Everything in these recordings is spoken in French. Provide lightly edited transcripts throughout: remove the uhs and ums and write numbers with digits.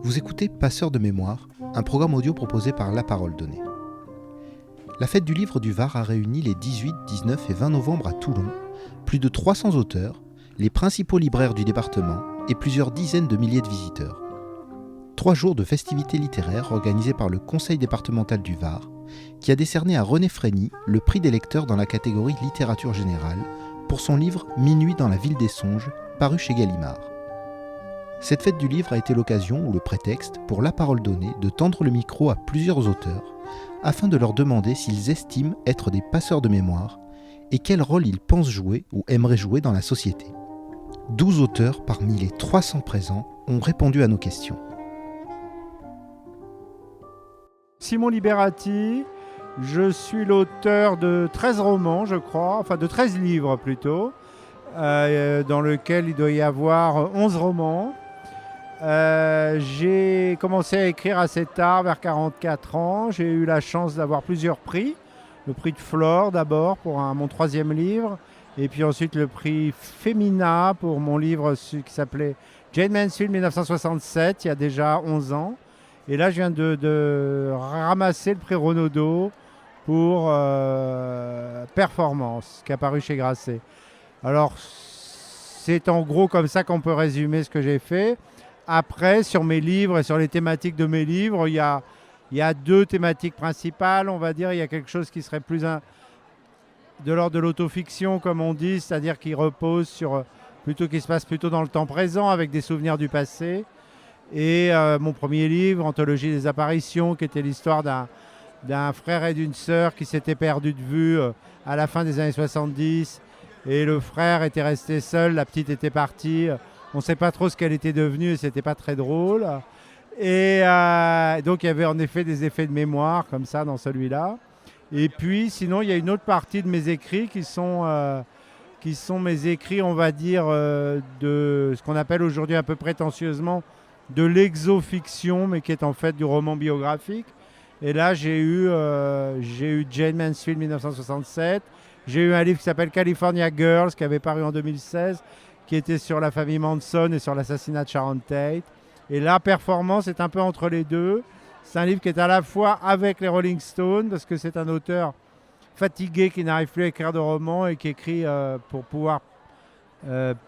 Vous écoutez Passeurs de mémoire, un programme audio proposé par La Parole Donnée. La fête du livre du Var a réuni les 18, 19 et 20 novembre à Toulon plus de 300 auteurs, les principaux libraires du département et plusieurs dizaines de milliers de visiteurs. 3 jours de festivités littéraires organisés par le Conseil départemental du Var, qui a décerné à René Frény le prix des lecteurs dans la catégorie littérature générale pour son livre Minuit dans la ville des songes, paru chez Gallimard. Cette fête du livre a été l'occasion ou le prétexte pour La Parole Donnée de tendre le micro à plusieurs auteurs afin de leur demander s'ils estiment être des passeurs de mémoire et quel rôle ils pensent jouer ou aimeraient jouer dans la société. 12 auteurs parmi les 300 présents ont répondu à nos questions. Simon Liberati, je suis l'auteur de 13 romans, je crois, enfin de 13 livres plutôt, dans lequel il doit y avoir 11 romans. J'ai commencé à écrire assez tard, vers 44 ans. J'ai eu la chance d'avoir plusieurs prix. Le prix de Flore d'abord pour mon 3e livre, et puis ensuite le prix Femina pour mon livre qui s'appelait Jane Mansfield 1967, il y a déjà 11 ans. Et là, je viens de ramasser le prix Renaudot pour Performance, qui est apparu chez Grasset. Alors, c'est en gros comme ça qu'on peut résumer ce que j'ai fait. Après, sur mes livres et sur les thématiques de mes livres, il y a 2 thématiques principales, on va dire. Il y a quelque chose qui serait plus de l'ordre de l'autofiction, comme on dit, c'est-à-dire qui repose sur qui se passe plutôt dans le temps présent, avec des souvenirs du passé. Et mon premier livre, Anthologie des apparitions, qui était l'histoire d'un frère et d'une sœur qui s'étaient perdus de vue à la fin des années 70. Et le frère était resté seul, la petite était partie. On ne sait pas trop ce qu'elle était devenue et c'était pas très drôle. Et donc il y avait en effet des effets de mémoire comme ça dans celui-là. Et puis sinon il y a une autre partie de mes écrits qui sont mes écrits, on va dire, de ce qu'on appelle aujourd'hui un peu prétentieusement de l'exofiction, mais qui est en fait du roman biographique. Et là j'ai eu Jane Mansfield 1967. J'ai eu un livre qui s'appelle California Girls qui avait paru en 2016, qui était sur la famille Manson et sur l'assassinat de Sharon Tate. Et là, Performance est un peu entre les deux. C'est un livre qui est à la fois avec les Rolling Stones, parce que c'est un auteur fatigué qui n'arrive plus à écrire de romans et qui écrit pour pouvoir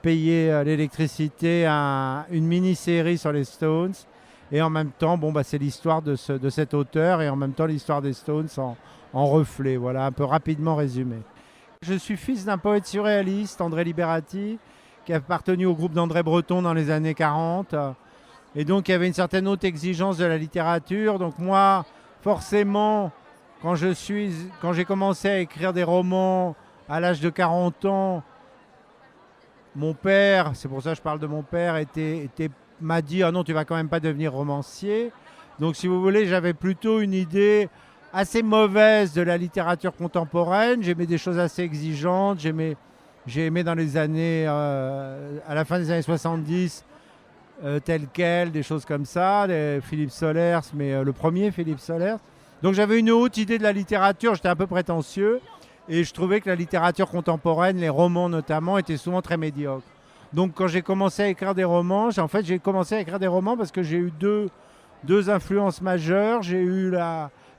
payer l'électricité une mini-série sur les Stones. Et en même temps, c'est l'histoire de cet auteur et en même temps l'histoire des Stones en reflet. Voilà, un peu rapidement résumé. Je suis fils d'un poète surréaliste, André Liberati, qui a appartenu au groupe d'André Breton dans les années 40. Et donc, il y avait une certaine haute exigence de la littérature. Donc moi, forcément, quand j'ai commencé à écrire des romans à l'âge de 40 ans, mon père, c'est pour ça que je parle de mon père, m'a dit « Ah non, tu vas quand même pas devenir romancier ». Donc, si vous voulez, j'avais plutôt une idée assez mauvaise de la littérature contemporaine. J'aimais des choses assez exigeantes. J'ai aimé dans les années, à la fin des années 70, tel quel, des choses comme ça, Philippe Solers, mais le premier Philippe Solers. Donc j'avais une haute idée de la littérature, j'étais un peu prétentieux, et je trouvais que la littérature contemporaine, les romans notamment, étaient souvent très médiocres. Donc quand j'ai commencé à écrire des romans, j'ai commencé à écrire des romans parce que j'ai eu deux influences majeures. J'ai eu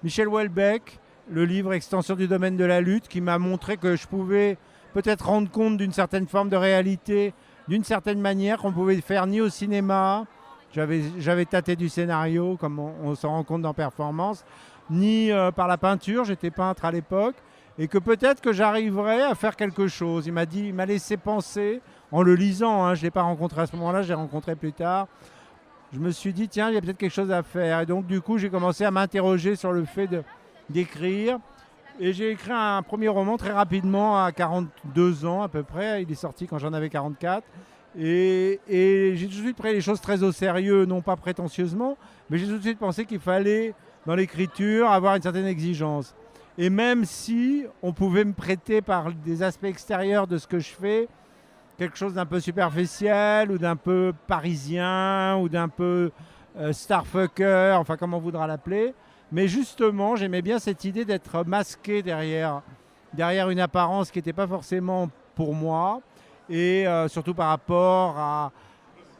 Michel Houellebecq, le livre Extension du domaine de la lutte, qui m'a montré que je pouvais peut-être rendre compte d'une certaine forme de réalité, d'une certaine manière qu'on pouvait faire ni au cinéma, j'avais tâté du scénario comme on s'en rend compte dans Performance, ni par la peinture, j'étais peintre à l'époque, et que peut-être que j'arriverais à faire quelque chose. Il m'a laissé penser, en le lisant, je ne l'ai pas rencontré à ce moment-là, je l'ai rencontré plus tard. Je me suis dit, tiens, il y a peut-être quelque chose à faire. Et donc du coup, j'ai commencé à m'interroger sur le fait d'écrire. Et j'ai écrit un premier roman très rapidement, à 42 ans à peu près. Il est sorti quand j'en avais 44. Et j'ai tout de suite pris les choses très au sérieux, non pas prétentieusement, mais j'ai tout de suite pensé qu'il fallait, dans l'écriture, avoir une certaine exigence. Et même si on pouvait me prêter par des aspects extérieurs de ce que je fais, quelque chose d'un peu superficiel, ou d'un peu parisien, ou d'un peu starfucker, enfin comme on voudra l'appeler, mais justement, j'aimais bien cette idée d'être masqué derrière une apparence qui n'était pas forcément pour moi, et surtout par rapport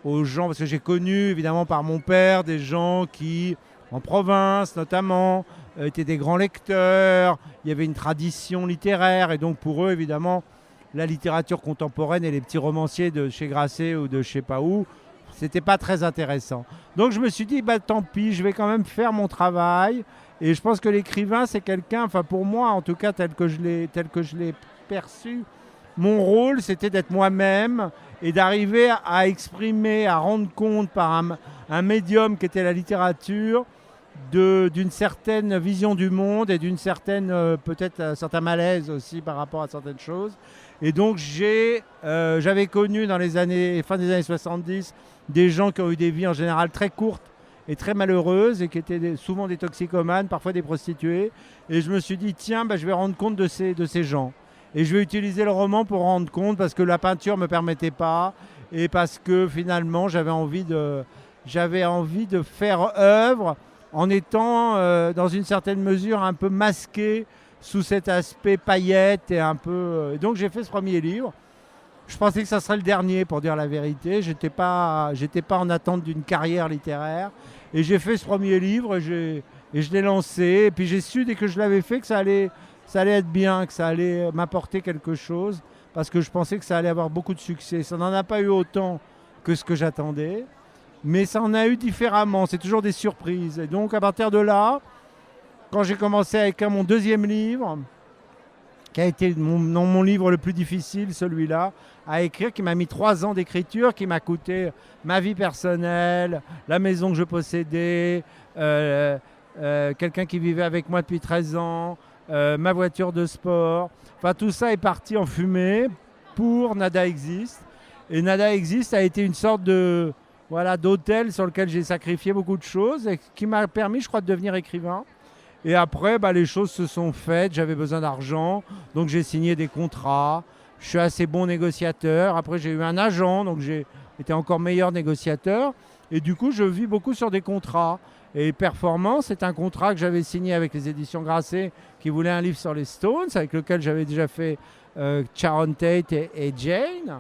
aux gens, parce que j'ai connu évidemment par mon père des gens qui, en province notamment, étaient des grands lecteurs, il y avait une tradition littéraire et donc pour eux évidemment la littérature contemporaine et les petits romanciers de chez Grasset ou de je sais pas où, c'était pas très intéressant. Donc je me suis dit, bah tant pis, je vais quand même faire mon travail. Et je pense que l'écrivain, c'est quelqu'un, enfin pour moi en tout cas, tel que je l'ai perçu, mon rôle, c'était d'être moi-même et d'arriver à exprimer, à rendre compte par un médium qui était la littérature, d'une certaine vision du monde et d'une certaine, peut-être un certain malaise aussi par rapport à certaines choses. Et donc j'avais connu dans les années, fin des années 70, des gens qui ont eu des vies en général très courtes et très malheureuses et qui étaient souvent des toxicomanes, parfois des prostituées. Et je me suis dit, tiens, bah, je vais rendre compte de ces gens. Et je vais utiliser le roman pour rendre compte parce que la peinture ne me permettait pas et parce que finalement j'avais envie de faire œuvre en étant dans une certaine mesure un peu masqué sous cet aspect paillette et un peu... Donc j'ai fait ce premier livre. Je pensais que ça serait le dernier, pour dire la vérité. J'étais pas en attente d'une carrière littéraire. Et j'ai fait ce premier livre et je l'ai lancé. Et puis j'ai su, dès que je l'avais fait, que ça allait être bien, que ça allait m'apporter quelque chose. Parce que je pensais que ça allait avoir beaucoup de succès. Ça n'en a pas eu autant que ce que j'attendais. Mais ça en a eu différemment. C'est toujours des surprises. Et donc à partir de là, quand j'ai commencé à écrire mon deuxième livre, qui a été mon livre le plus difficile, celui-là, à écrire, qui m'a mis 3 ans d'écriture, qui m'a coûté ma vie personnelle, la maison que je possédais, quelqu'un qui vivait avec moi depuis 13 ans, ma voiture de sport. Enfin, tout ça est parti en fumée pour Nada Existe. Et Nada Existe a été une sorte d'hôtel sur lequel j'ai sacrifié beaucoup de choses et qui m'a permis, je crois, de devenir écrivain. Et après, les choses se sont faites. J'avais besoin d'argent, donc j'ai signé des contrats. Je suis assez bon négociateur. Après, j'ai eu un agent, donc j'ai été encore meilleur négociateur. Et du coup, je vis beaucoup sur des contrats. Et Performance, c'est un contrat que j'avais signé avec les éditions Grasset qui voulaient un livre sur les Stones, avec lequel j'avais déjà fait Sharon Tate et Jane.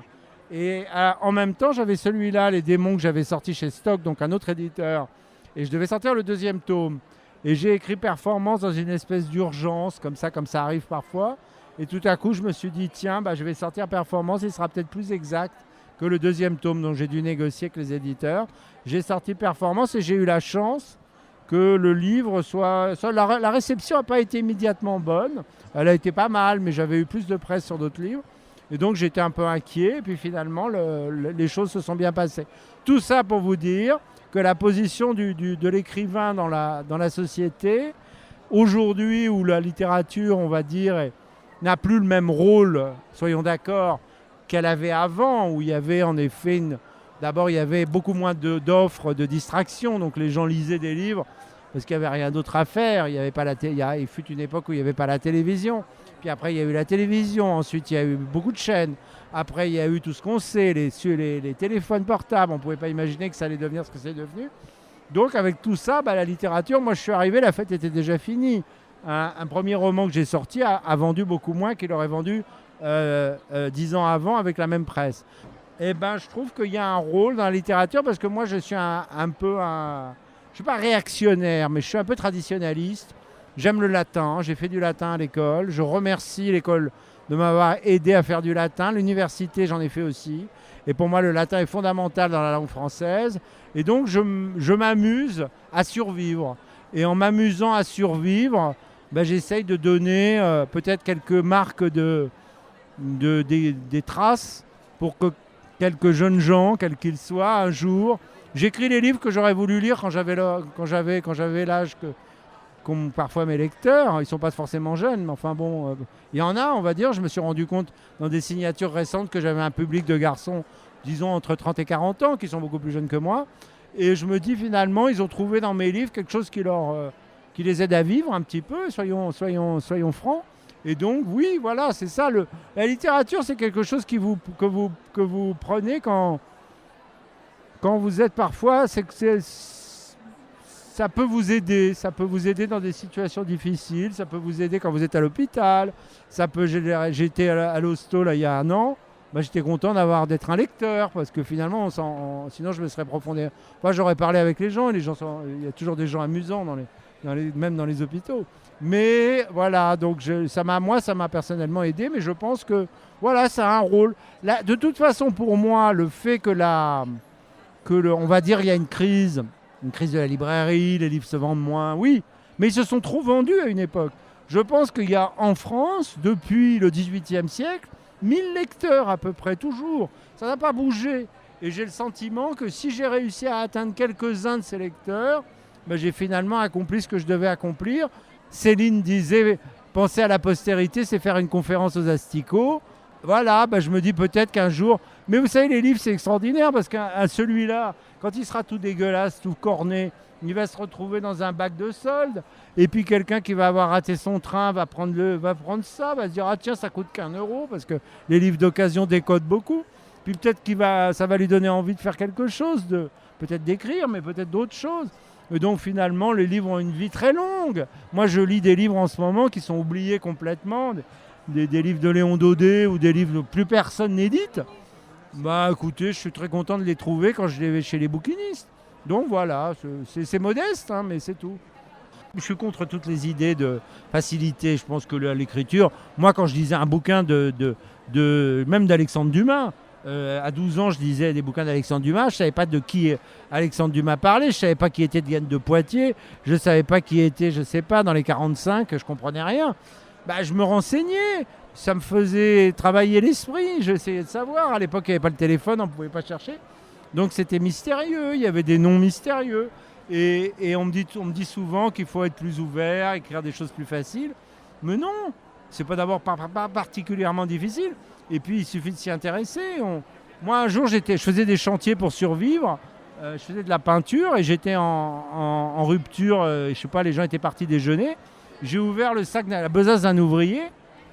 Et en même temps, j'avais celui-là, Les Démons, que j'avais sorti chez Stock, donc un autre éditeur. Et je devais sortir le 2e tome. Et j'ai écrit Performance dans une espèce d'urgence, comme ça arrive parfois. Et tout à coup, je me suis dit, tiens, je vais sortir Performance, il sera peut-être plus exact que le 2e tome, donc j'ai dû négocier avec les éditeurs. J'ai sorti Performance et j'ai eu la chance que le livre la réception n'a pas été immédiatement bonne. Elle a été pas mal, mais j'avais eu plus de presse sur d'autres livres. Et donc j'étais un peu inquiet, et puis finalement, les choses se sont bien passées. Tout ça pour vous dire que la position de l'écrivain dans la société, aujourd'hui où la littérature, on va dire, n'a plus le même rôle, soyons d'accord, qu'elle avait avant, où il y avait en effet, d'abord il y avait beaucoup moins d'offres de distraction, donc les gens lisaient des livres parce qu'il n'y avait rien d'autre à faire. Il fut une époque où il n'y avait pas la télévision. Puis après, il y a eu la télévision. Ensuite, il y a eu beaucoup de chaînes. Après, il y a eu tout ce qu'on sait, les téléphones portables. On ne pouvait pas imaginer que ça allait devenir ce que c'est devenu. Donc, avec tout ça, la littérature, moi, je suis arrivé, la fête était déjà finie. Un premier roman que j'ai sorti a vendu beaucoup moins qu'il aurait vendu 10 ans avant avec la même presse. Et je trouve qu'il y a un rôle dans la littérature parce que moi, je suis je ne suis pas réactionnaire, mais je suis un peu traditionnaliste. J'aime le latin, j'ai fait du latin à l'école. Je remercie l'école de m'avoir aidé à faire du latin. L'université, j'en ai fait aussi. Et pour moi, le latin est fondamental dans la langue française. Et donc, je m'amuse à survivre. Et en m'amusant à survivre, j'essaye de donner peut-être quelques marques des traces pour que quelques jeunes gens, quels qu'ils soient, un jour... J'écris les livres que j'aurais voulu lire quand j'avais l'âge qu'ont parfois mes lecteurs. Ils ne sont pas forcément jeunes, mais enfin bon, il y en a, on va dire. Je me suis rendu compte dans des signatures récentes que j'avais un public de garçons, disons, entre 30 et 40 ans, qui sont beaucoup plus jeunes que moi. Et je me dis finalement, ils ont trouvé dans mes livres quelque chose qui les aide à vivre un petit peu, soyons francs. Et donc, oui, voilà, c'est ça. La littérature, c'est quelque chose que vous prenez quand vous êtes parfois, ça peut vous aider. Ça peut vous aider dans des situations difficiles. Ça peut vous aider quand vous êtes à l'hôpital. J'étais à l'hosto là, il y a 1 an. j'étais content d'être un lecteur, parce que finalement, sinon je me serais profondément... Enfin, j'aurais parlé avec les gens, il y a toujours des gens amusants, même dans les hôpitaux. Mais voilà, donc ça m'a personnellement aidé, mais je pense que voilà, ça a un rôle. Là, de toute façon, pour moi, le fait on va dire, il y a une crise de la librairie, les livres se vendent moins, oui, mais ils se sont trop vendus à une époque. Je pense qu'il y a en France, depuis le XVIIIe siècle, 1000 lecteurs à peu près, toujours. Ça n'a pas bougé. Et j'ai le sentiment que si j'ai réussi à atteindre quelques-uns de ces lecteurs, j'ai finalement accompli ce que je devais accomplir. Céline disait, penser à la postérité, c'est faire une conférence aux asticots. Voilà, je me dis peut-être qu'un jour... Mais vous savez, les livres, c'est extraordinaire, parce qu'un celui-là, quand il sera tout dégueulasse, tout corné, il va se retrouver dans un bac de solde. Et puis quelqu'un qui va avoir raté son train va prendre ça, va se dire « Ah tiens, ça coûte qu'1 €, parce que les livres d'occasion décodent beaucoup. » Puis peut-être ça va lui donner envie de faire quelque chose, peut-être d'écrire, mais peut-être d'autres choses. Et donc finalement, les livres ont une vie très longue. Moi, je lis des livres en ce moment qui sont oubliés complètement, des livres de Léon Daudet ou des livres que plus personne n'édite. Écoutez, je suis très content de les trouver quand je les vais chez les bouquinistes. Donc voilà, c'est modeste, hein, mais c'est tout. Je suis contre toutes les idées de facilité. Je pense que l'écriture... Moi, quand je lisais un bouquin même d'Alexandre Dumas, à 12 ans, je lisais des bouquins d'Alexandre Dumas. Je ne savais pas de qui Alexandre Dumas parlait. Je ne savais pas qui était Diane de Poitiers. Je ne savais pas qui était, je ne sais pas, dans les 45. Je ne comprenais rien. Je me renseignais. Ça me faisait travailler l'esprit. J'essayais de savoir. À l'époque, il n'y avait pas le téléphone. On ne pouvait pas chercher. Donc, c'était mystérieux. Il y avait des noms mystérieux. Et on me dit souvent qu'il faut être plus ouvert, écrire des choses plus faciles. Mais non, c'est pas d'abord pas particulièrement difficile. Et puis, il suffit de s'y intéresser. Moi, un jour, je faisais des chantiers pour survivre. Je faisais de la peinture et j'étais en rupture. Je sais pas, les gens étaient partis déjeuner. J'ai ouvert le sac, la besace d'un ouvrier.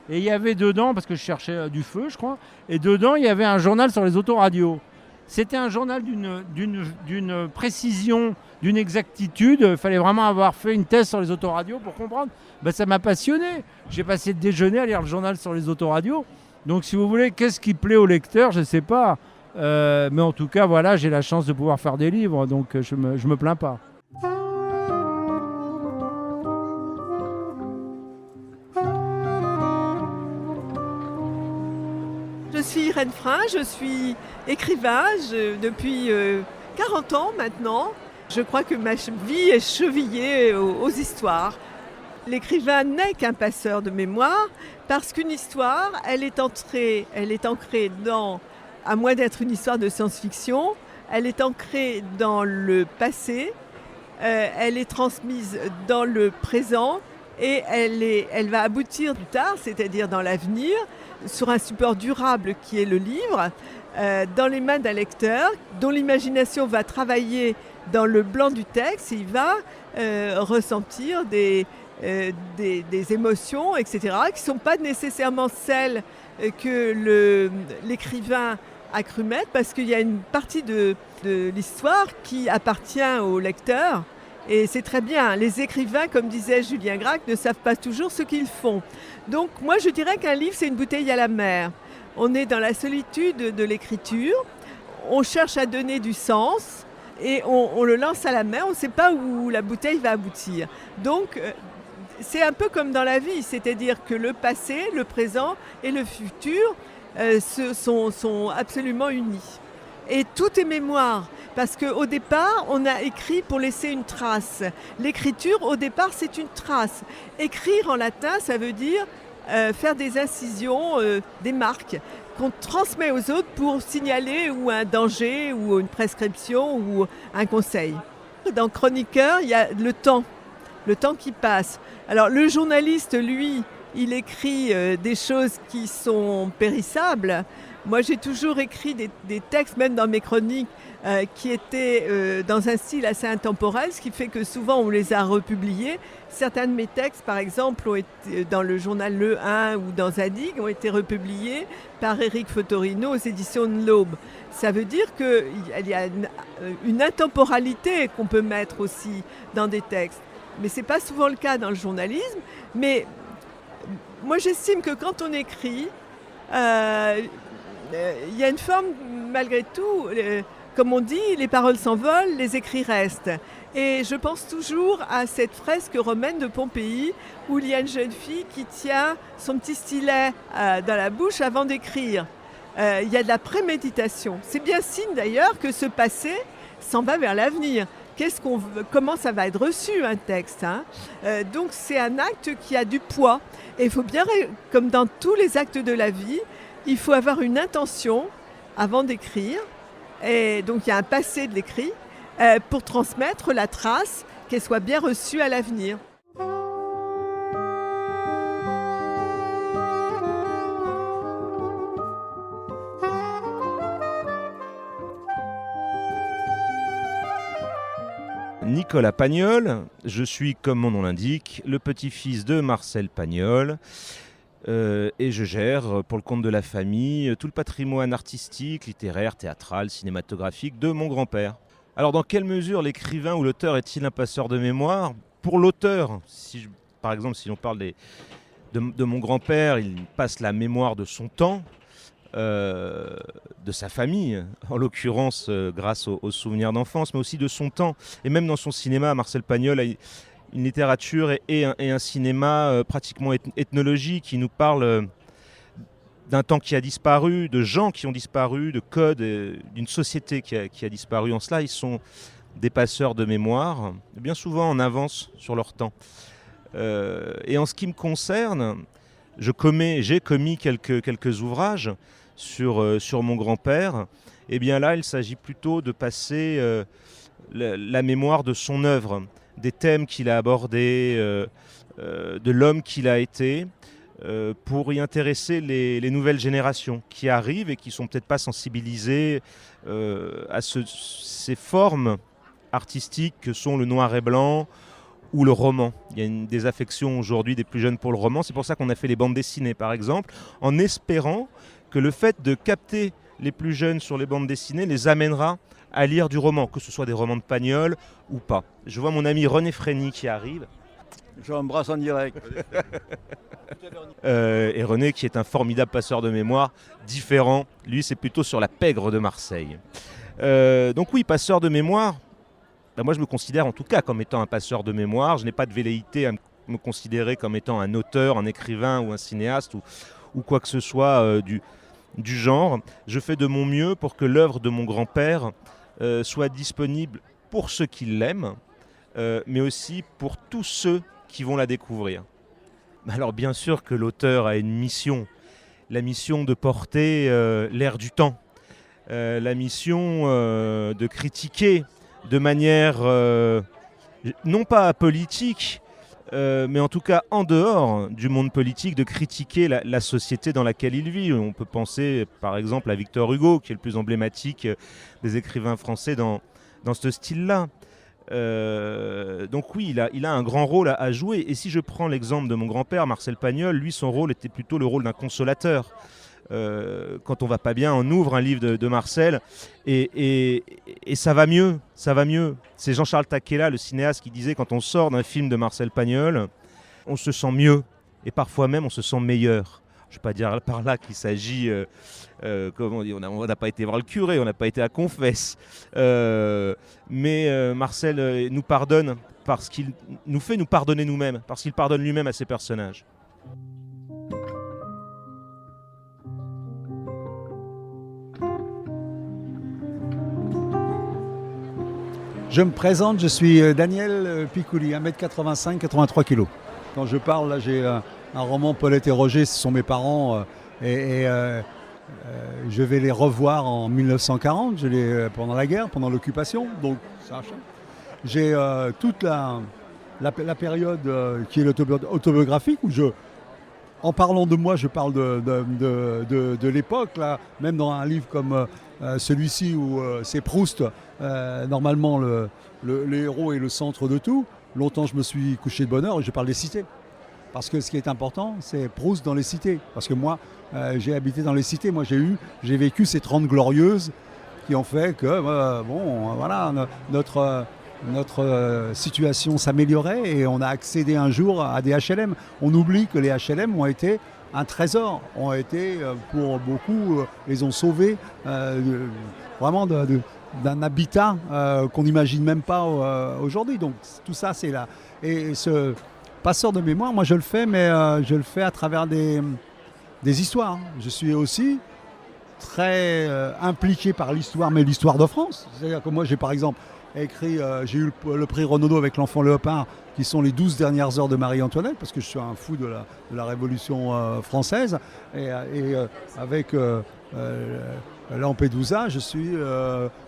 Et il y avait dedans, parce que je cherchais du feu, je crois. Et dedans, il y avait un journal sur les autoradios. C'était un journal d'une précision, d'une exactitude. Il fallait vraiment avoir fait une thèse sur les autoradios pour comprendre. Ça m'a passionné. J'ai passé le déjeuner à lire le journal sur les autoradios. Donc, si vous voulez, qu'est-ce qui plaît au lecteur, je ne sais pas. Mais en tout cas, voilà, j'ai la chance de pouvoir faire des livres. Donc, je me plains pas. Je suis Irène Frein, je suis écrivain depuis 40 ans maintenant. Je crois que ma vie est chevillée aux histoires. L'écrivain n'est qu'un passeur de mémoire parce qu'une histoire, elle est ancrée dans, à moins d'être une histoire de science-fiction, elle est ancrée dans le passé, elle est transmise dans le présent et elle va aboutir plus tard, c'est-à-dire dans l'avenir, sur un support durable qui est le livre, dans les mains d'un lecteur dont l'imagination va travailler dans le blanc du texte et il va ressentir des émotions, etc., qui ne sont pas nécessairement celles que l'écrivain a cru mettre, parce qu'il y a une partie de l'histoire qui appartient au lecteur. Et c'est très bien. Les écrivains, comme disait Julien Gracq, ne savent pas toujours ce qu'ils font. Donc moi, je dirais qu'un livre, c'est une bouteille à la mer. On est dans la solitude de l'écriture, on cherche à donner du sens et on le lance à la mer, on ne sait pas où la bouteille va aboutir. Donc c'est un peu comme dans la vie, c'est-à-dire que le passé, le présent et le futur sont absolument unis. Et tout est mémoire, parce qu'au départ, on a écrit pour laisser une trace. L'écriture, au départ, c'est une trace. Écrire en latin, ça veut dire faire des incisions, des marques, qu'on transmet aux autres pour signaler ou un danger, ou une prescription, ou un conseil. Dans Chroniqueur, il y a le temps qui passe. Alors le journaliste, lui, il écrit des choses qui sont périssables. Moi, j'ai toujours écrit des textes, même dans mes chroniques, qui étaient dans un style assez intemporel, ce qui fait que souvent, on les a republiés. Certains de mes textes, par exemple, ont été dans le journal Le 1 ou dans Zadig, ont été republiés par Éric Fotorino aux éditions de l'Aube. Ça veut dire qu'il y a une intemporalité qu'on peut mettre aussi dans des textes. Mais ce n'est pas souvent le cas dans le journalisme. Mais moi, j'estime que quand on écrit, il y a une forme, malgré tout, comme on dit, les paroles s'envolent, les écrits restent. Et je pense toujours à cette fresque romaine de Pompéi où il y a une jeune fille qui tient son petit stylet dans la bouche avant d'écrire. Il y a de la préméditation. C'est bien signe d'ailleurs que ce passé s'en va vers l'avenir. Comment ça va être reçu un texte, hein. Donc c'est un acte qui a du poids. Et il faut bien, comme dans tous les actes de la vie, il faut avoir une intention avant d'écrire. Et donc il y a un passé de l'écrit pour transmettre la trace, qu'elle soit bien reçue à l'avenir. Nicolas Pagnol, je suis, comme mon nom l'indique, le petit-fils de Marcel Pagnol et je gère, pour le compte de la famille, tout le patrimoine artistique, littéraire, théâtral, cinématographique de mon grand-père. Alors dans quelle mesure l'écrivain ou l'auteur est-il un passeur de mémoire ? Pour l'auteur, par exemple si l'on parle de mon grand-père, il passe la mémoire de son temps, de sa famille, en l'occurrence grâce aux souvenirs d'enfance, mais aussi de son temps. Et même dans son cinéma, Marcel Pagnol a une littérature et un cinéma pratiquement ethnologique qui nous parle d'un temps qui a disparu, de gens qui ont disparu, de codes, d'une société qui a disparu. En cela, ils sont des passeurs de mémoire, bien souvent en avance sur leur temps. Et en ce qui me concerne, j'ai commis quelques ouvrages sur mon grand-père. Et bien là, il s'agit plutôt de passer la mémoire de son œuvre, des thèmes qu'il a abordés, de l'homme qu'il a été, pour y intéresser les nouvelles générations qui arrivent et qui ne sont peut-être pas sensibilisées à ces formes artistiques que sont le noir et blanc ou le roman. Il y a une désaffection aujourd'hui des plus jeunes pour le roman. C'est pour ça qu'on a fait les bandes dessinées, par exemple, en espérant que le fait de capter les plus jeunes sur les bandes dessinées les amènera à lire du roman, que ce soit des romans de Pagnol ou pas. Je vois mon ami René Frény qui arrive. Je l'embrasse en direct. Et René qui est un formidable passeur de mémoire, différent. Lui, c'est plutôt sur la pègre de Marseille. Donc oui, passeur de mémoire. Moi, je me considère en tout cas comme étant un passeur de mémoire. Je n'ai pas de velléité à me considérer comme étant un auteur, un écrivain ou un cinéaste ou quoi que ce soit du genre. Je fais de mon mieux pour que l'œuvre de mon grand-père soit disponible pour ceux qui l'aiment, mais aussi pour tous ceux qui vont la découvrir. Alors bien sûr que l'auteur a une mission, la mission de porter l'air du temps, la mission de critiquer de manière non pas apolitique, mais en tout cas en dehors du monde politique, de critiquer la société dans laquelle il vit. On peut penser par exemple à Victor Hugo, qui est le plus emblématique des écrivains français dans ce style-là. Donc oui, il a un grand rôle à jouer. Et si je prends l'exemple de mon grand-père, Marcel Pagnol, lui, son rôle était plutôt le rôle d'un consolateur. Quand on va pas bien, on ouvre un livre de Marcel et ça va mieux, ça va mieux. C'est Jean-Charles Taquella, le cinéaste, qui disait quand on sort d'un film de Marcel Pagnol, on se sent mieux et parfois même on se sent meilleur. Je ne vais pas dire par là qu'il s'agit, comment on dit, on n'a pas été voir le curé, on n'a pas été à confesse. Mais Marcel nous pardonne parce qu'il nous fait nous pardonner nous-mêmes, parce qu'il pardonne lui-même à ses personnages. Je me présente, je suis Daniel Picouli, 1m85, 83 kg. Quand je parle, là, j'ai un roman, Paulette et Roger, ce sont mes parents. Je vais les revoir en 1940, pendant la guerre, pendant l'occupation. Donc, j'ai toute la période qui est l'autobiographique, où en parlant de moi, je parle de l'époque, là, même dans un livre comme celui-ci où c'est Proust, normalement le héros est le centre de tout. Longtemps, je me suis couché de bonne heure et je parle des cités. Parce que ce qui est important, c'est Proust dans les cités. Parce que moi, j'ai habité dans les cités. Moi, j'ai vécu ces 30 glorieuses qui ont fait que, voilà, notre situation s'améliorait et on a accédé un jour à des HLM. On oublie que les HLM ont été un trésor, ont été pour beaucoup, les ont sauvés vraiment d'un habitat qu'on n'imagine même pas aujourd'hui. Donc tout ça, c'est là. Et ce passeur de mémoire, moi je le fais, mais je le fais à travers des histoires. Je suis aussi très impliqué par l'histoire, mais l'histoire de France. C'est-à-dire que moi j'ai par exemple écrit, j'ai eu le prix Renaudot avec l'Enfant Léopard, qui sont les 12 dernières heures de Marie-Antoinette, parce que je suis un fou de la Révolution française. Et avec Lampedusa, je suis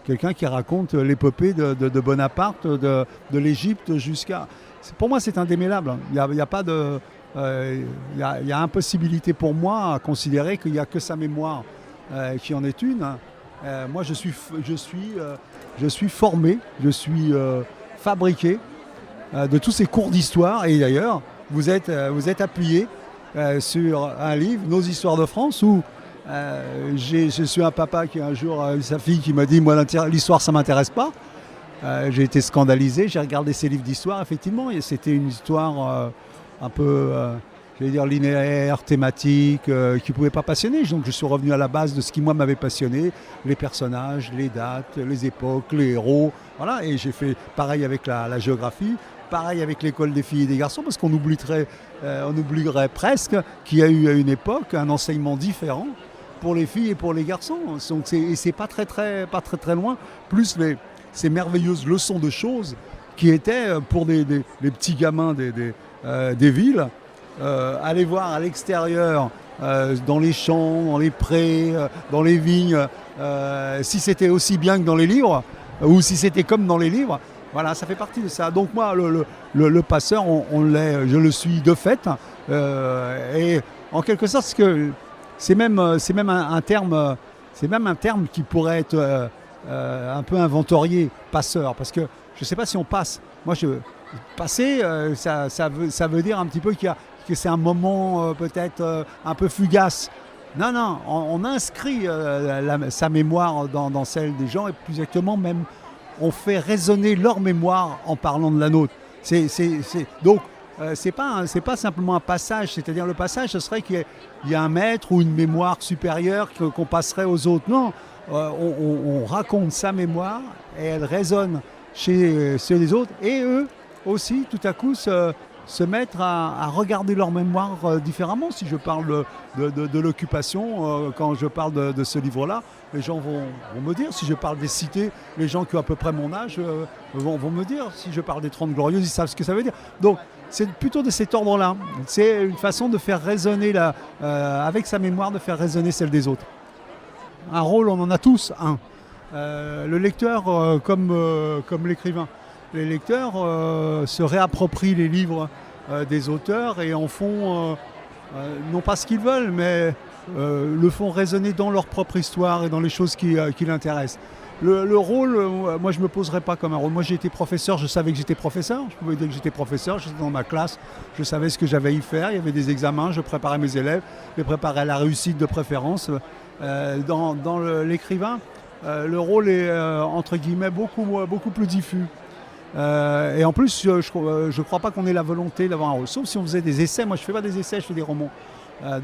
quelqu'un qui raconte l'épopée de Bonaparte, de l'Égypte jusqu'à... Pour moi, c'est indémêlable. Il y a pas de... Il y a impossibilité pour moi à considérer qu'il n'y a que sa mémoire qui en est une. Moi, je suis formé, je suis fabriqué de tous ces cours d'histoire. Et d'ailleurs, vous êtes appuyé sur un livre, Nos histoires de France, où je suis un papa qui un jour a eu sa fille qui m'a dit « Moi, l'histoire, ça ne m'intéresse pas ». J'ai été scandalisé, j'ai regardé ces livres d'histoire, effectivement, et c'était une histoire un peu, j'allais dire, linéaire, thématique, qui ne pouvait pas passionner. Donc je suis revenu à la base de ce qui, moi, m'avait passionné, les personnages, les dates, les époques, les héros. Voilà, et j'ai fait pareil avec la géographie, pareil avec l'école des filles et des garçons, parce qu'on oublierait presque qu'il y a eu à une époque un enseignement différent pour les filles et pour les garçons. Donc et c'est pas très loin, plus ces merveilleuses leçons de choses qui étaient pour les petits gamins des villes, aller voir à l'extérieur, dans les champs, dans les prés, dans les vignes, si c'était aussi bien que dans les livres, ou si c'était comme dans les livres. Voilà, ça fait partie de ça. Donc moi, le passeur, je le suis de fait. Et en quelque sorte, c'est même un terme qui pourrait être un peu inventorié, passeur, parce que je ne sais pas si on passe. Moi, passer, ça veut dire un petit peu que c'est un moment peut-être un peu fugace. Non, on inscrit sa mémoire dans celle des gens, et plus exactement même, on fait résonner leur mémoire en parlant de la nôtre. Donc, c'est pas simplement un passage, c'est-à-dire le passage, ce serait qu'il y a un maître ou une mémoire supérieure qu'on passerait aux autres. Non, on raconte sa mémoire et elle résonne chez ceux des autres, et eux aussi, tout à coup, se mettre à regarder leur mémoire différemment. Si je parle de l'occupation, quand je parle de ce livre-là, les gens vont me dire. Si je parle des cités, les gens qui ont à peu près mon âge vont me dire. Si je parle des 30 Glorieuses, ils savent ce que ça veut dire. Donc, c'est plutôt de cet ordre-là. C'est une façon de faire résonner, avec sa mémoire, de faire résonner celle des autres. Un rôle, on en a tous un. Le lecteur comme l'écrivain. Les lecteurs se réapproprient les livres des auteurs et en font, non pas ce qu'ils veulent, mais le font résonner dans leur propre histoire et dans les choses qui l'intéressent. Le rôle, moi je ne me poserais pas comme un rôle. Moi j'ai été professeur, je savais que j'étais professeur. Je pouvais dire que j'étais professeur, j'étais dans ma classe, je savais ce que j'avais à y faire. Il y avait des examens, je préparais mes élèves, je les préparais à la réussite de préférence. Dans l'écrivain, le rôle est entre guillemets beaucoup plus diffus. Et en plus, je crois pas qu'on ait la volonté d'avoir un rôle. Sauf si on faisait des essais. Moi, je fais pas des essais, je fais des romans.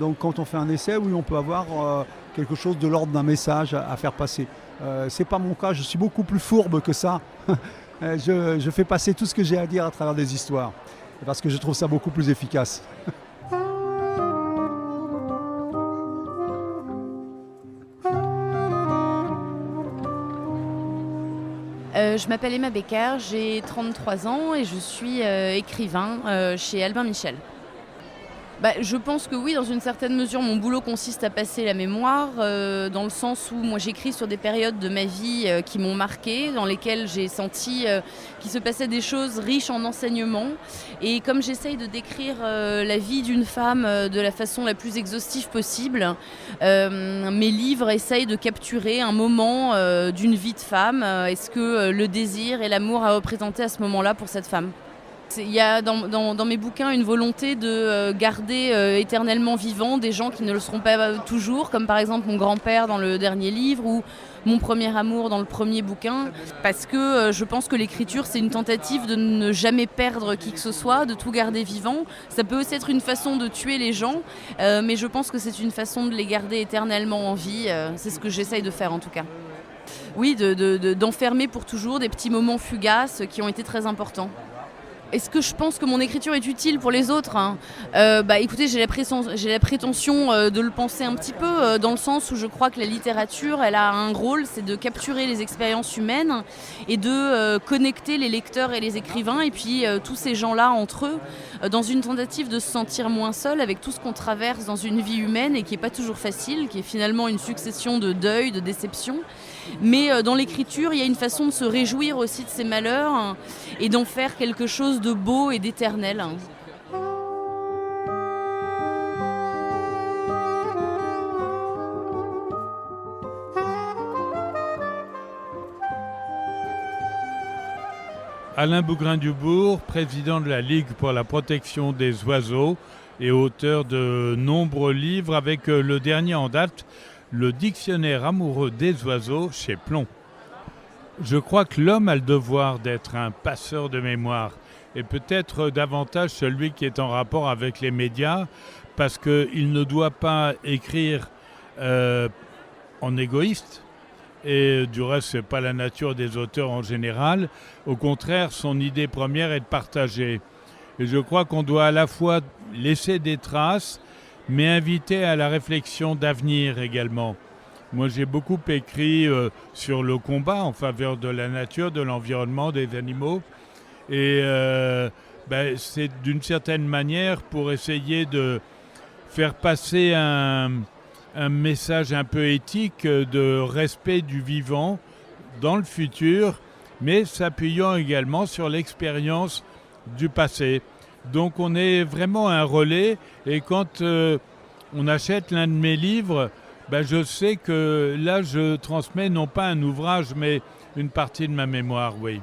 Donc, quand on fait un essai, oui, on peut avoir quelque chose de l'ordre d'un message à faire passer. C'est pas mon cas. Je suis beaucoup plus fourbe que ça. Je fais passer tout ce que j'ai à dire à travers des histoires, parce que je trouve ça beaucoup plus efficace. Je m'appelle Emma Becker, j'ai 33 ans et je suis écrivain chez Albin Michel. Je pense que oui, dans une certaine mesure, mon boulot consiste à passer la mémoire, dans le sens où moi j'écris sur des périodes de ma vie qui m'ont marquée, dans lesquelles j'ai senti qu'il se passait des choses riches en enseignements. Et comme j'essaye de décrire la vie d'une femme de la façon la plus exhaustive possible, mes livres essayent de capturer un moment d'une vie de femme. Est-ce que le désir et l'amour a représenté à ce moment-là pour cette femme ? Il y a dans mes bouquins une volonté de garder éternellement vivants des gens qui ne le seront pas toujours, comme par exemple mon grand-père dans le dernier livre ou mon premier amour dans le premier bouquin, parce que je pense que l'écriture, c'est une tentative de ne jamais perdre qui que ce soit, de tout garder vivant. Ça peut aussi être une façon de tuer les gens, mais je pense que c'est une façon de les garder éternellement en vie. C'est ce que j'essaye de faire en tout cas. Oui, d'enfermer pour toujours des petits moments fugaces qui ont été très importants. Est-ce que je pense que mon écriture est utile pour les autres, hein? Écoutez, j'ai la prétention de le penser un petit peu, dans le sens où je crois que la littérature, elle a un rôle, c'est de capturer les expériences humaines et de connecter les lecteurs et les écrivains, et puis tous ces gens-là entre eux, dans une tentative de se sentir moins seul avec tout ce qu'on traverse dans une vie humaine et qui n'est pas toujours facile, qui est finalement une succession de deuils, de déceptions. Mais dans l'écriture, il y a une façon de se réjouir aussi de ces malheurs et d'en faire quelque chose de beau et d'éternel. Alain Bougrain-Dubourg, président de la Ligue pour la protection des oiseaux et auteur de nombreux livres avec le dernier en date, le dictionnaire amoureux des oiseaux chez Plomb. Je crois que l'homme a le devoir d'être un passeur de mémoire et peut-être davantage celui qui est en rapport avec les médias parce qu'il ne doit pas écrire en égoïste. Et du reste, ce n'est pas la nature des auteurs en général. Au contraire, son idée première est de partager. Et je crois qu'on doit à la fois laisser des traces, mais inviter à la réflexion d'avenir également. Moi, j'ai beaucoup écrit sur le combat en faveur de la nature, de l'environnement, des animaux. Et c'est d'une certaine manière pour essayer de faire passer un message un peu éthique de respect du vivant dans le futur, mais s'appuyant également sur l'expérience du passé. Donc on est vraiment un relais et quand on achète l'un de mes livres, je sais que là je transmets non pas un ouvrage mais une partie de ma mémoire, oui.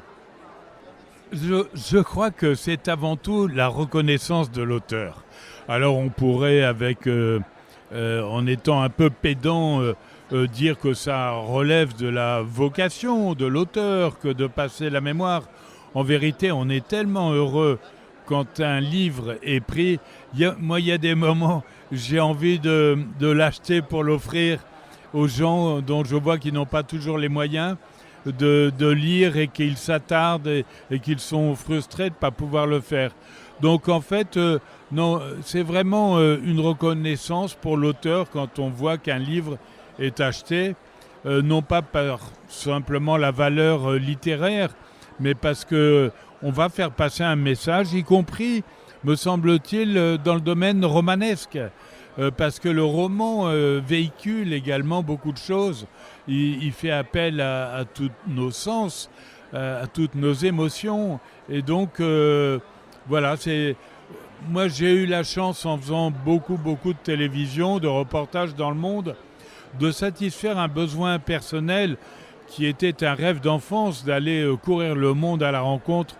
Je crois que c'est avant tout la reconnaissance de l'auteur. Alors on pourrait avec... en étant un peu pédant, dire que ça relève de la vocation de l'auteur que de passer la mémoire. En vérité, on est tellement heureux quand un livre est pris. Moi, il y a des moments, j'ai envie de l'acheter pour l'offrir aux gens dont je vois qu'ils n'ont pas toujours les moyens de lire et qu'ils s'attardent et qu'ils sont frustrés de ne pas pouvoir le faire. Donc en fait, non, c'est vraiment une reconnaissance pour l'auteur quand on voit qu'un livre est acheté, non pas par simplement la valeur littéraire, mais parce qu'on va faire passer un message, y compris, me semble-t-il, dans le domaine romanesque. Parce que le roman véhicule également beaucoup de choses. Il fait appel à tous nos sens, à toutes nos émotions. Et donc... Voilà, moi j'ai eu la chance en faisant beaucoup de télévision, de reportages dans le monde, de satisfaire un besoin personnel qui était un rêve d'enfance d'aller courir le monde à la rencontre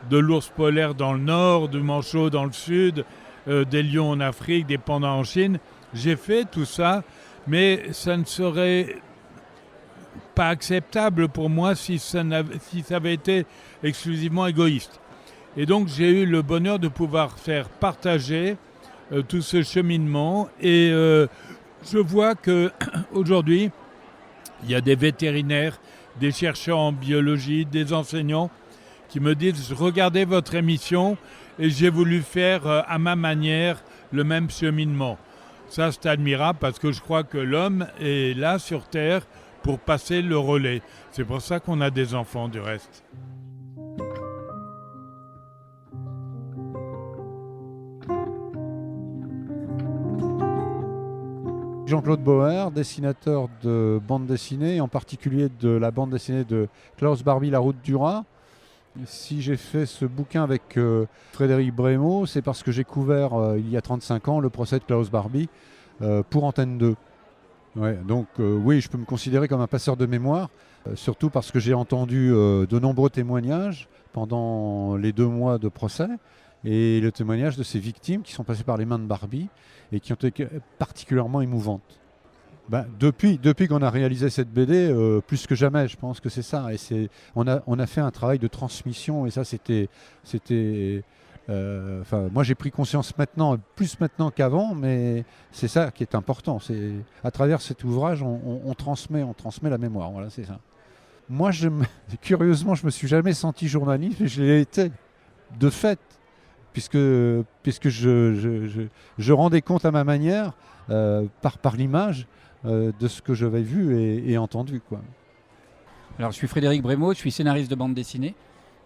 de l'ours polaire dans le nord, du manchot dans le sud, des lions en Afrique, des pandas en Chine. J'ai fait tout ça, mais ça ne serait pas acceptable pour moi si ça avait été exclusivement égoïste. Et donc j'ai eu le bonheur de pouvoir faire partager tout ce cheminement et je vois qu'aujourd'hui, il y a des vétérinaires, des chercheurs en biologie, des enseignants qui me disent « Regardez votre émission et j'ai voulu faire à ma manière le même cheminement ». Ça, c'est admirable parce que je crois que l'homme est là sur Terre pour passer le relais. C'est pour ça qu'on a des enfants du reste. Jean-Claude Bauer, dessinateur de bande dessinée, en particulier de la bande dessinée de Klaus Barbie, La Route du Rat. Si j'ai fait ce bouquin avec Frédéric Brémaud, c'est parce que j'ai couvert il y a 35 ans le procès de Klaus Barbie pour Antenne 2. Ouais, donc oui, je peux me considérer comme un passeur de mémoire, surtout parce que j'ai entendu de nombreux témoignages pendant les 2 mois de procès, et le témoignage de ces victimes qui sont passées par les mains de Barbie et qui ont été particulièrement émouvantes. Ben, depuis qu'on a réalisé cette BD, plus que jamais, je pense que c'est ça. Et on a fait un travail de transmission, et ça moi j'ai pris conscience maintenant, plus maintenant qu'avant, mais c'est ça qui est important. C'est, à travers cet ouvrage, on transmet la mémoire. Voilà, c'est ça. Moi, curieusement, je me suis jamais senti journaliste, mais je l'ai été de fait, puisque je rendais compte à ma manière, par l'image, de ce que j'avais vu et entendu, quoi. Alors, je suis Frédéric Brémaud, je suis scénariste de bande dessinée.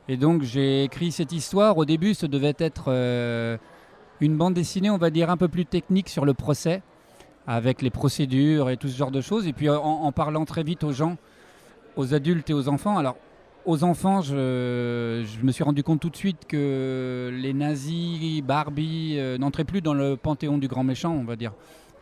Et donc, j'ai écrit cette histoire. Au début, ça devait être une bande dessinée, on va dire, un peu plus technique sur le procès, avec les procédures et tout ce genre de choses. Et puis, en parlant très vite aux gens, aux adultes et aux enfants. Alors, aux enfants, je me suis rendu compte tout de suite que les nazis, Barbie, n'entraient plus dans le panthéon du grand méchant, on va dire,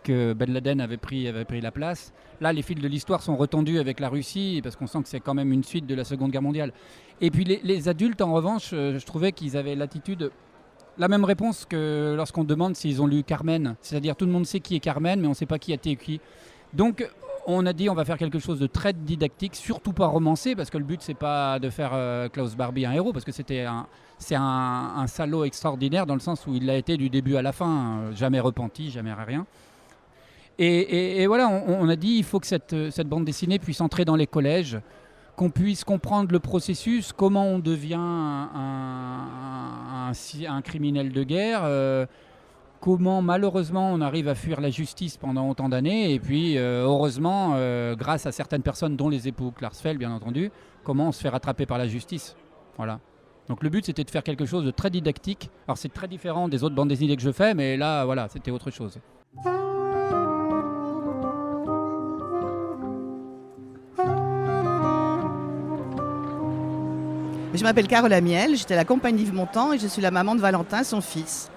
que Ben Laden avait pris la place. Là, les fils de l'histoire sont retendus avec la Russie, parce qu'on sent que c'est quand même une suite de la Seconde Guerre mondiale. Et puis les adultes, en revanche, je trouvais qu'ils avaient l'attitude, la même réponse que lorsqu'on demande s'ils ont lu Carmen. C'est-à-dire, tout le monde sait qui est Carmen, mais on ne sait pas qui a été qui. Donc, on a dit on va faire quelque chose de très didactique, surtout pas romancé, parce que le but c'est pas de faire Klaus Barbie un héros, parce que c'est un salaud extraordinaire dans le sens où il l'a été du début à la fin, jamais repenti, jamais rien. Et voilà, on a dit il faut que cette bande dessinée puisse entrer dans les collèges, qu'on puisse comprendre le processus, comment on devient un criminel de guerre, comment malheureusement on arrive à fuir la justice pendant autant d'années, et puis heureusement, grâce à certaines personnes, dont les époux Klarsfeld bien entendu, comment on se fait rattraper par la justice. Voilà. Donc le but c'était de faire quelque chose de très didactique. Alors c'est très différent des autres bandes dessinées que je fais, mais là voilà, c'était autre chose. Je m'appelle Carole Amiel, j'étais à la compagnie Yves Montand et je suis la maman de Valentin, son fils.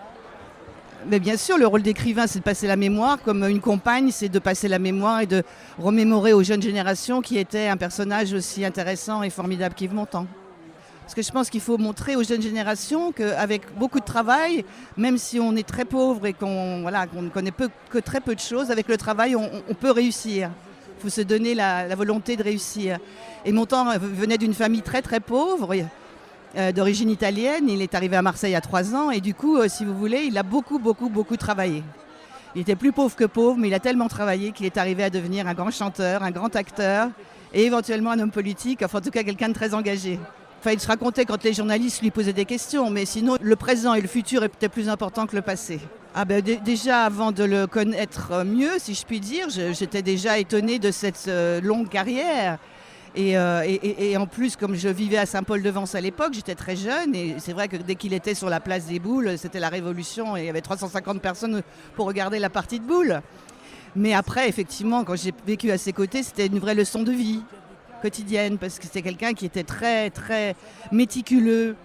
Mais bien sûr, le rôle d'écrivain, c'est de passer la mémoire, comme une compagne, c'est de passer la mémoire et de remémorer aux jeunes générations qui était un personnage aussi intéressant et formidable qu'Yves Montand. Parce que je pense qu'il faut montrer aux jeunes générations qu'avec beaucoup de travail, même si on est très pauvre et qu'on ne connaît que très peu de choses, avec le travail, on peut réussir. Il faut se donner la volonté de réussir. Et Montand venait d'une famille très très pauvre, d'origine italienne. Il est arrivé à Marseille à 3 ans et du coup, si vous voulez, il a beaucoup travaillé. Il était plus pauvre que pauvre, mais il a tellement travaillé qu'il est arrivé à devenir un grand chanteur, un grand acteur et éventuellement un homme politique, enfin en tout cas quelqu'un de très engagé. Enfin, il se racontait quand les journalistes lui posaient des questions, mais sinon le présent et le futur étaient plus importants que le passé. Déjà avant de le connaître mieux, si je puis dire, j'étais déjà étonnée de cette longue carrière. Et en plus, comme je vivais à Saint-Paul-de-Vence à l'époque, j'étais très jeune et c'est vrai que dès qu'il était sur la place des boules, c'était la révolution et il y avait 350 personnes pour regarder la partie de boules. Mais après, effectivement, quand j'ai vécu à ses côtés, c'était une vraie leçon de vie quotidienne parce que c'était quelqu'un qui était très, très méticuleux.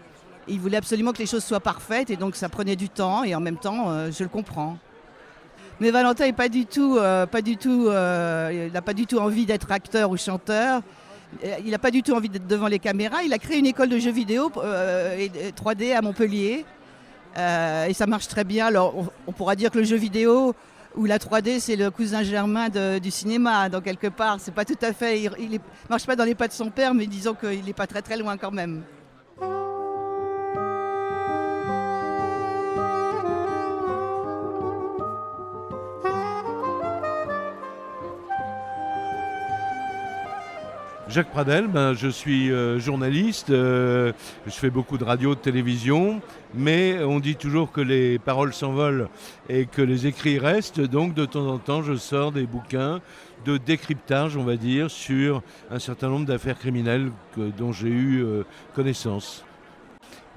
Il voulait absolument que les choses soient parfaites et donc ça prenait du temps et en même temps, je le comprends. Mais Valentin n'a pas du tout envie d'être acteur ou chanteur. Il n'a pas du tout envie d'être devant les caméras. Il a créé une école de jeux vidéo 3D à Montpellier. Et ça marche très bien. Alors, on pourra dire que le jeu vidéo ou la 3D, c'est le cousin germain du cinéma. Donc, quelque part, c'est pas tout à fait... Il ne marche pas dans les pas de son père, mais disons qu'il n'est pas très très loin quand même. Jacques Pradel, je suis journaliste, je fais beaucoup de radio, de télévision, mais on dit toujours que les paroles s'envolent et que les écrits restent, donc de temps en temps je sors des bouquins de décryptage, on va dire, sur un certain nombre d'affaires criminelles dont j'ai eu connaissance.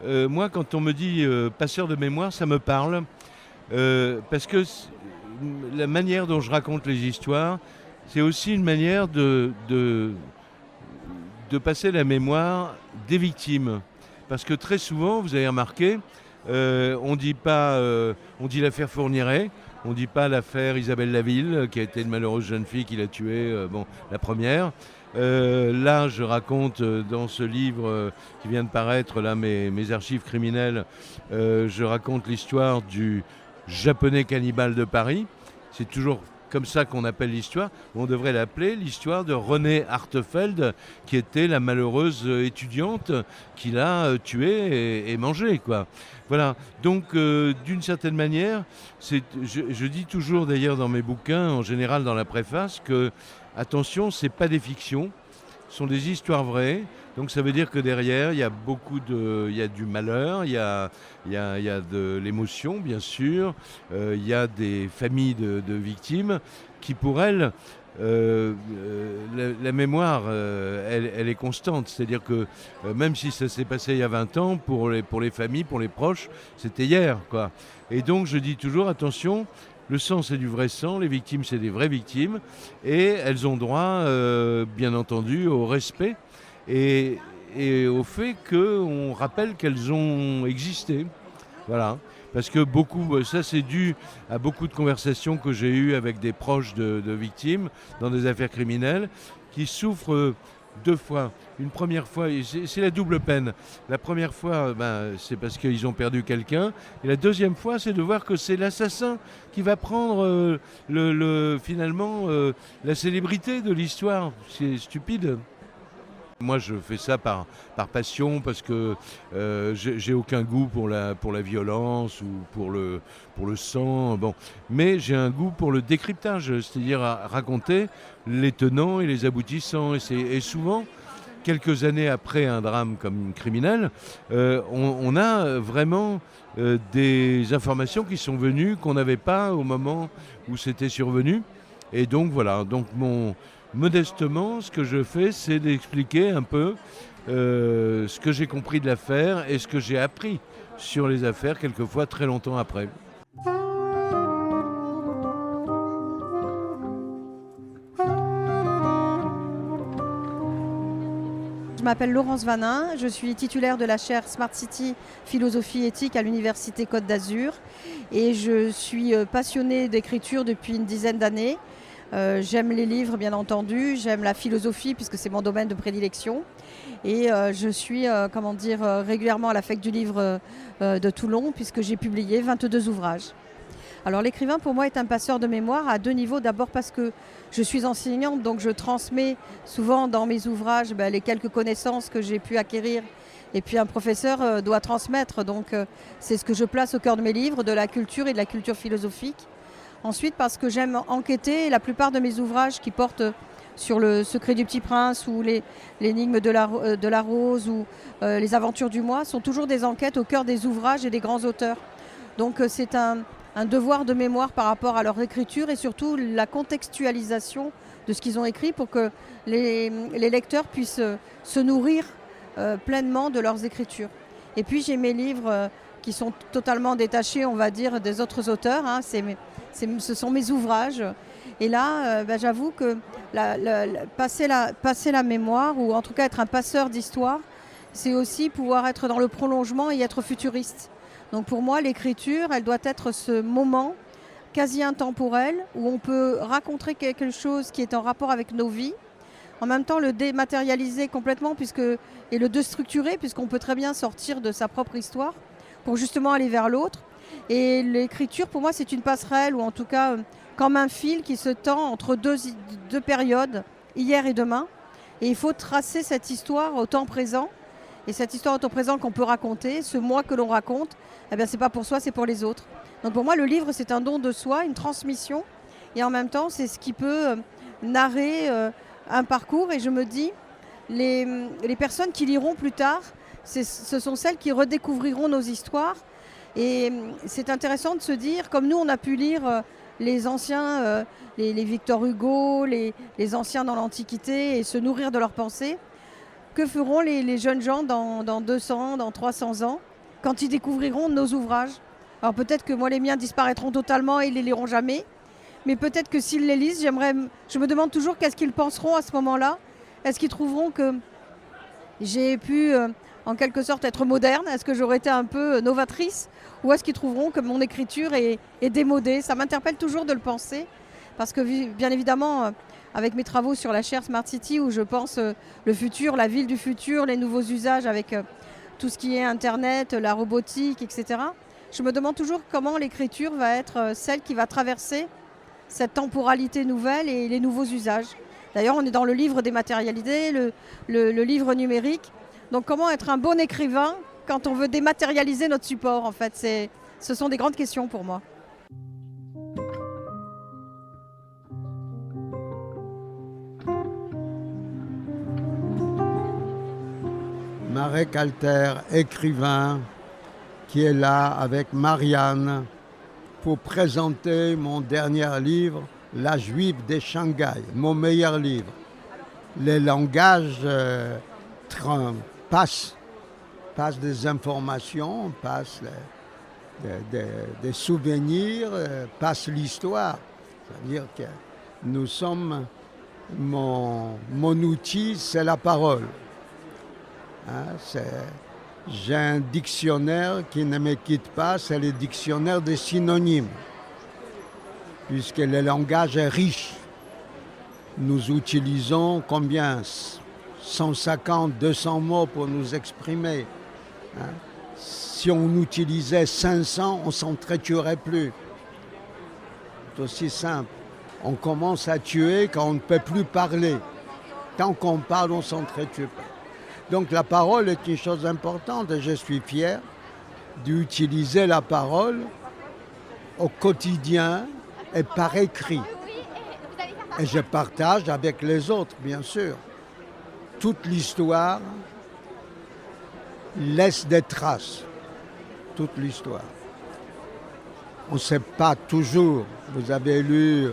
Moi, quand on me dit passeur de mémoire, ça me parle, parce que la manière dont je raconte les histoires, c'est aussi une manière de passer la mémoire des victimes. Parce que très souvent, vous avez remarqué, on dit l'affaire Fourniret, On ne dit pas l'affaire Isabelle Laville, qui a été une malheureuse jeune fille qui l'a tuée, la première. Là, je raconte dans ce livre qui vient de paraître, là, mes archives criminelles, je raconte l'histoire du japonais cannibale de Paris. C'est toujours comme ça qu'on appelle l'histoire. On devrait l'appeler l'histoire de Renée Hartefeld, qui était la malheureuse étudiante qui l'a tuée et mangée, quoi. Voilà. Donc, d'une certaine manière, je dis toujours d'ailleurs dans mes bouquins, en général dans la préface, que attention, c'est pas des fictions, ce sont des histoires vraies. Donc ça veut dire que derrière, il y a du malheur, il y a de l'émotion, bien sûr, il y a des familles de victimes qui, pour elles, la mémoire, elle est constante. C'est-à-dire que même si ça s'est passé il y a 20 ans, pour les familles, pour les proches, c'était hier, quoi. Et donc je dis toujours, attention, le sang, c'est du vrai sang, les victimes, c'est des vraies victimes, et elles ont droit, bien entendu, au respect et au fait qu'on rappelle qu'elles ont existé. Voilà. Parce que ça c'est dû à beaucoup de conversations que j'ai eues avec des proches de victimes dans des affaires criminelles qui souffrent deux fois. Une première fois, c'est la double peine. La première fois, c'est parce qu'ils ont perdu quelqu'un. Et la deuxième fois, c'est de voir que c'est l'assassin qui va prendre finalement la célébrité de l'histoire. C'est stupide. Moi, je fais ça par passion parce que j'ai aucun goût pour la violence ou pour le sang. Bon. Mais j'ai un goût pour le décryptage, c'est-à-dire à raconter les tenants et les aboutissants. Et souvent, quelques années après un drame comme Criminel, on a vraiment des informations qui sont venues qu'on n'avait pas au moment où c'était survenu. Et donc voilà, modestement, ce que je fais, c'est d'expliquer un peu ce que j'ai compris de l'affaire et ce que j'ai appris sur les affaires, quelquefois très longtemps après. Je m'appelle Laurence Vanin, je suis titulaire de la chaire Smart City Philosophie éthique à l'Université Côte d'Azur et je suis passionnée d'écriture depuis une dizaine d'années. J'aime les livres, bien entendu, j'aime la philosophie puisque c'est mon domaine de prédilection et je suis régulièrement à la Fête du livre de Toulon puisque j'ai publié 22 ouvrages. Alors l'écrivain pour moi est un passeur de mémoire à deux niveaux. D'abord parce que je suis enseignante, donc je transmets souvent dans mes ouvrages les quelques connaissances que j'ai pu acquérir. Et puis un professeur doit transmettre, donc c'est ce que je place au cœur de mes livres, de la culture et de la culture philosophique. Ensuite parce que j'aime enquêter, la plupart de mes ouvrages qui portent sur le secret du petit prince ou l'énigme de la rose ou les aventures du mois sont toujours des enquêtes au cœur des ouvrages et des grands auteurs. Donc c'est un devoir de mémoire par rapport à leur écriture et surtout la contextualisation de ce qu'ils ont écrit pour que les lecteurs puissent se nourrir pleinement de leurs écritures. Et puis j'ai mes livres qui sont totalement détachés, on va dire, des autres auteurs. Ce sont mes ouvrages. Et là, j'avoue que passer la mémoire, ou en tout cas être un passeur d'histoire, c'est aussi pouvoir être dans le prolongement et être futuriste. Donc pour moi, l'écriture, elle doit être ce moment quasi intemporel où on peut raconter quelque chose qui est en rapport avec nos vies, en même temps le dématérialiser complètement et le déstructurer, puisqu'on peut très bien sortir de sa propre histoire pour justement aller vers l'autre. Et l'écriture, pour moi, c'est une passerelle, ou en tout cas comme un fil qui se tend entre deux périodes, hier et demain. Et il faut tracer cette histoire au temps présent. Et cette histoire au temps présent qu'on peut raconter, ce moi que l'on raconte, c'est pas pour soi, c'est pour les autres. Donc pour moi, le livre, c'est un don de soi, une transmission. Et en même temps, c'est ce qui peut narrer un parcours. Et je me dis, les personnes qui liront plus tard, ce sont celles qui redécouvriront nos histoires. Et c'est intéressant de se dire, comme nous, on a pu lire les anciens, les Victor Hugo, les anciens dans l'Antiquité, et se nourrir de leurs pensées. Que feront les jeunes gens dans 200, dans 300 ans, quand ils découvriront nos ouvrages? Alors peut-être que moi, les miens disparaîtront totalement et ils ne les liront jamais. Mais peut-être que s'ils les lisent, je me demande toujours qu'est-ce qu'ils penseront à ce moment-là. Est-ce qu'ils trouveront que j'ai pu en quelque sorte être moderne? Est-ce que j'aurais été un peu novatrice? Ou est-ce qu'ils trouveront que mon écriture est démodée? Ça m'interpelle toujours de le penser, parce que bien évidemment, avec mes travaux sur la chaire Smart City, où je pense le futur, la ville du futur, les nouveaux usages avec tout ce qui est Internet, la robotique, etc. Je me demande toujours comment l'écriture va être celle qui va traverser cette temporalité nouvelle et les nouveaux usages. D'ailleurs, on est dans le livre dématérialisé, le livre numérique. Donc comment être un bon écrivain quand on veut dématérialiser notre support, en fait? Ce sont des grandes questions pour moi. Marek Alter, écrivain, qui est là avec Marianne pour présenter mon dernier livre, La Juive de Shanghai, mon meilleur livre. Les langages passent des informations, passent des souvenirs, passent l'histoire. C'est-à-dire que nous sommes, mon outil, c'est la parole. Hein, j'ai un dictionnaire qui ne me quitte pas, c'est le dictionnaire des synonymes, puisque le langage est riche. Nous utilisons combien? 150, 200 mots pour nous exprimer. Hein? Si on utilisait 500, on ne s'entretuerait plus. C'est aussi simple. On commence à tuer quand on ne peut plus parler. Tant qu'on parle, on ne s'entretue pas. Donc la parole est une chose importante et je suis fier d'utiliser la parole au quotidien et par écrit. Et je partage avec les autres, bien sûr. Toute l'histoire laisse des traces. Toute l'histoire. On ne sait pas toujours. Vous avez lu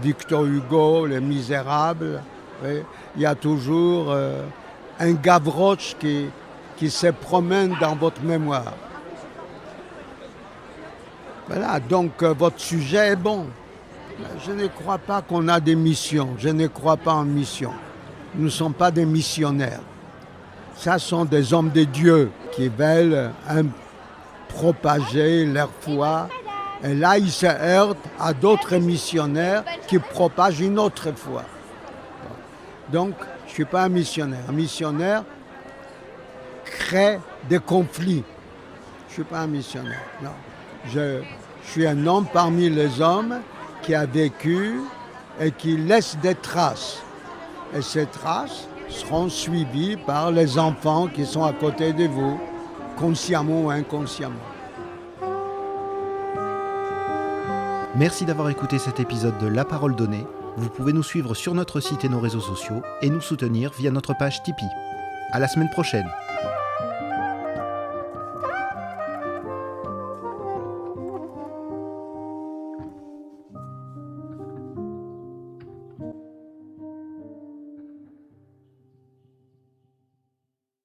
Victor Hugo, Les Misérables. Oui. Il y a toujours un Gavroche qui se promène dans votre mémoire. Voilà, donc votre sujet est bon. Je ne crois pas qu'on a des missions. Je ne crois pas en mission. Nous ne sommes pas des missionnaires. Ça sont des hommes de Dieu qui veulent propager leur foi. Et là, ils se heurtent à d'autres missionnaires qui propagent une autre foi. Donc, je ne suis pas un missionnaire. Un missionnaire crée des conflits. Je ne suis pas un missionnaire, non. Je suis un homme parmi les hommes qui a vécu et qui laisse des traces. Et ces traces seront suivies par les enfants qui sont à côté de vous, consciemment ou inconsciemment. Merci d'avoir écouté cet épisode de La Parole Donnée. Vous pouvez nous suivre sur notre site et nos réseaux sociaux et nous soutenir via notre page Tipeee. À la semaine prochaine.